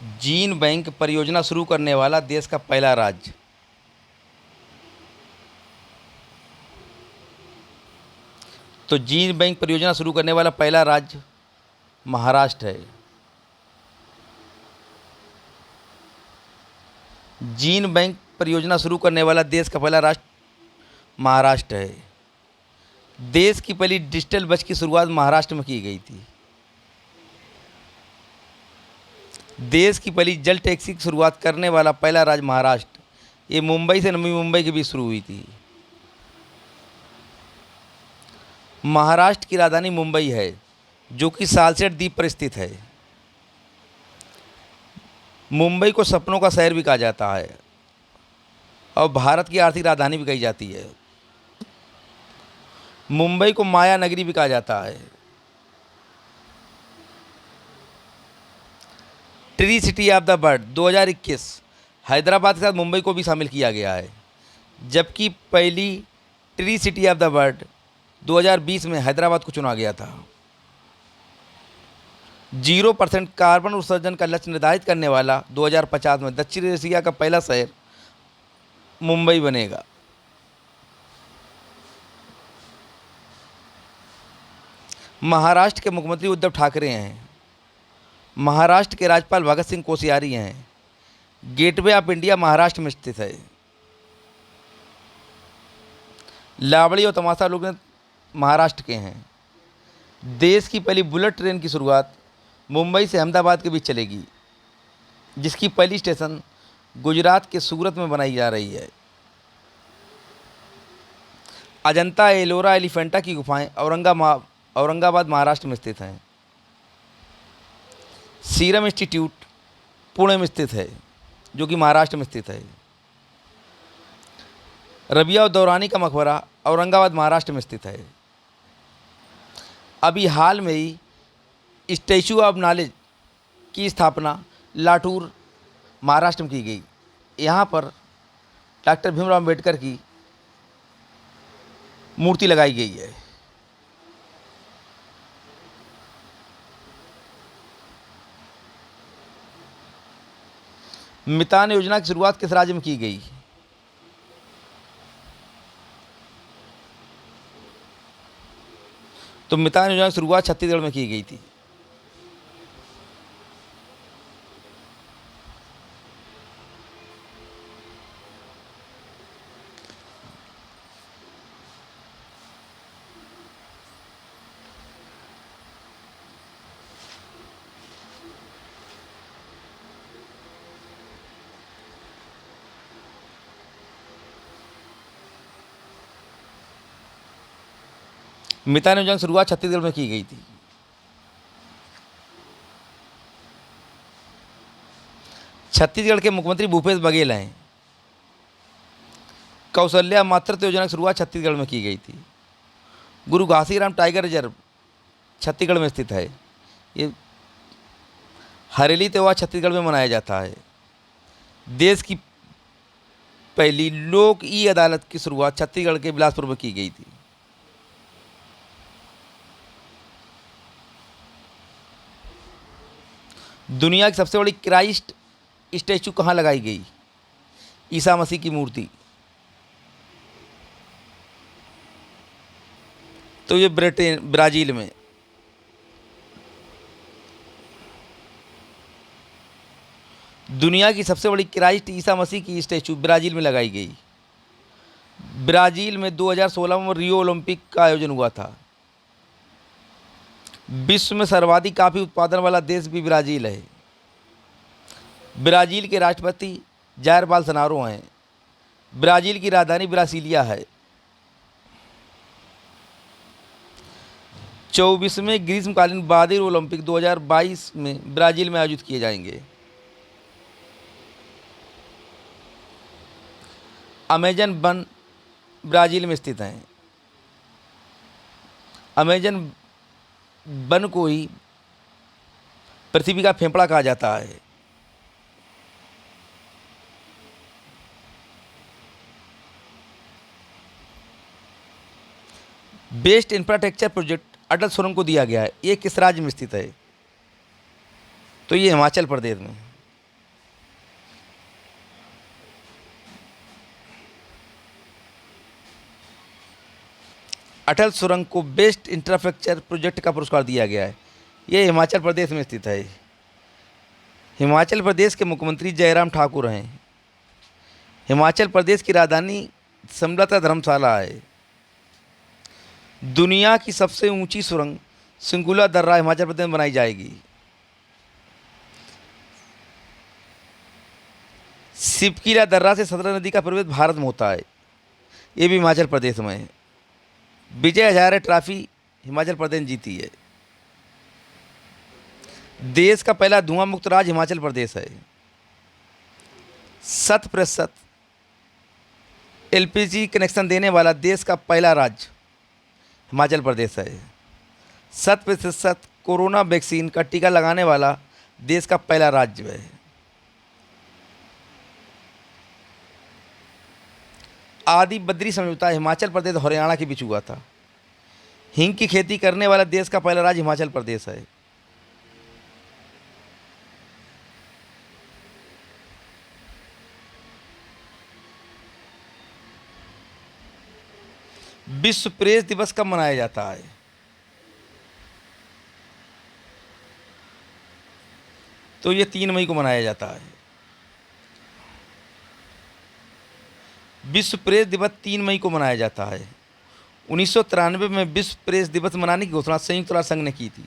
Gene bank परियोजना शुरू करने वाला देश का पहला राज्य। तो जीन बैंक परियोजना शुरू करने वाला पहला राज्य महाराष्ट्र है। जीन बैंक परियोजना शुरू करने वाला देश का पहला राष्ट्र महाराष्ट्र है। देश की पहली डिजिटल बस की शुरुआत महाराष्ट्र में की गई थी। देश की पहली जल टैक्सी की शुरुआत करने वाला पहला राज्य महाराष्ट्र। ये मुंबई से नवी मुंबई के बीच शुरू हुई थी। महाराष्ट्र की राजधानी मुंबई है, जो कि सालसेट द्वीप पर स्थित है। मुंबई को सपनों का शहर भी कहा जाता है और भारत की आर्थिक राजधानी भी कही जाती है। मुंबई को माया नगरी भी कहा जाता है। Tree city of the world 2021 Hyderabad के साथ मुंबई को भी शामिल किया गया है, जबकि पहली tree city of the world 2020 में हैदराबाद को चुना गया था। 0% कार्बन उत्सर्जन का लक्ष्य निर्धारित करने वाला 2050 में दक्षिण एशिया का पहला शहर मुंबई बनेगा। महाराष्ट्र के मुख्यमंत्री उद्धव ठाकरे हैं। महाराष्ट्र के राज्यपाल भगत सिंह कोश्यारी हैं। गेटवे ऑफ इंडिया महाराष्ट्र में स्थित है। लावड़ी और तमाशा लोग महाराष्ट्र के हैं। देश की पहली बुलेट ट्रेन की शुरुआत मुंबई से अहमदाबाद के बीच चलेगी, जिसकी पहली स्टेशन गुजरात के सूरत में बनाई जा रही है। अजंता एलोरा एलिफेंटा की गुफाएं औरंगाबाद महाराष्ट्र में स्थित हैं। सीरम इंस्टीट्यूट पुणे में स्थित है, जो कि महाराष्ट्र में स्थित है। रबिया और दौरानी का मकबरा औरंगाबाद महाराष्ट्र में स्थित है। अभी हाल में ही स्टैचू ऑफ नॉलेज की स्थापना लातूर महाराष्ट्र में की गई। यहाँ पर डॉक्टर भीमराव अम्बेडकर की मूर्ति लगाई गई है। मितान योजना की शुरुआत किस राज्य में की गई? तो मितान योजना की शुरुआत छत्तीसगढ़ में की गई थी। मितान योजना की शुरुआत छत्तीसगढ़ में की गई थी। छत्तीसगढ़ के मुख्यमंत्री भूपेश बघेल हैं। कौशल्या मातृत्व योजना की शुरुआत छत्तीसगढ़ में की गई थी। गुरु घासीराम टाइगर रिजर्व छत्तीसगढ़ में स्थित है। ये हरेली त्यौहार छत्तीसगढ़ में मनाया जाता है। देश की पहली लोक ई अदालत की शुरुआत छत्तीसगढ़ के बिलासपुर में की गई थी। दुनिया की सबसे बड़ी क्राइस्ट स्टैचू कहाँ लगाई गई? ईसा मसीह की मूर्ति। तो ये ब्राज़ील में। दुनिया की सबसे बड़ी क्राइस्ट ईसा मसीह की स्टैचू ब्राज़ील में लगाई गई। ब्राज़ील में 2016 में रियो ओलंपिक का आयोजन हुआ था। विश्व में सर्वाधिक कॉफ़ी उत्पादन वाला देश भी ब्राज़ील है। ब्राज़ील के राष्ट्रपति जायर बोल्सोनारो हैं। ब्राज़ील की राजधानी ब्रासिलिया है। 24वें ग्रीष्मकालीन बादिर ओलंपिक 2022 में ब्राज़ील में आयोजित किए जाएंगे। अमेजन वन ब्राज़ील में स्थित हैं। अमेजन वन को ही पृथ्वी का फेफड़ा कहा जाता है। बेस्ट इंफ्रास्ट्रक्चर प्रोजेक्ट अटल सुरंग को दिया गया है। ये किस राज्य में स्थित है? तो ये हिमाचल प्रदेश में। अटल सुरंग को बेस्ट इंफ्रास्ट्रक्चर प्रोजेक्ट का पुरस्कार दिया गया है। ये हिमाचल प्रदेश में स्थित है। हिमाचल प्रदेश के मुख्यमंत्री जयराम ठाकुर हैं। हिमाचल प्रदेश की राजधानी शिमला तथा धर्मशाला है। दुनिया की सबसे ऊंची सुरंग सिंगुला दर्रा हिमाचल प्रदेश में बनाई जाएगी। सिपकीला दर्रा से सतलज नदी का प्रवेश भारत में होता है। ये भी हिमाचल प्रदेश में है। विजय हजारे ट्रॉफी हिमाचल प्रदेश ने जीती है। देश का पहला धुआं मुक्त राज्य हिमाचल प्रदेश है। 100% एलपीजी कनेक्शन देने वाला देश का पहला राज्य हिमाचल प्रदेश है। 100% कोरोना वैक्सीन का टीका लगाने वाला देश का पहला राज्य है। आदि बद्री समझौता हिमाचल प्रदेश और हरियाणा के बीच हुआ था। हींग की खेती करने वाला देश का पहला राज्य हिमाचल प्रदेश है। विश्व प्रेस दिवस कब मनाया जाता है? तो ये 3 मई को मनाया जाता है। विश्व प्रेस दिवस 3 मई को मनाया जाता है। 1993 में विश्व प्रेस दिवस मनाने की घोषणा संयुक्त राष्ट्र संघ ने की थी।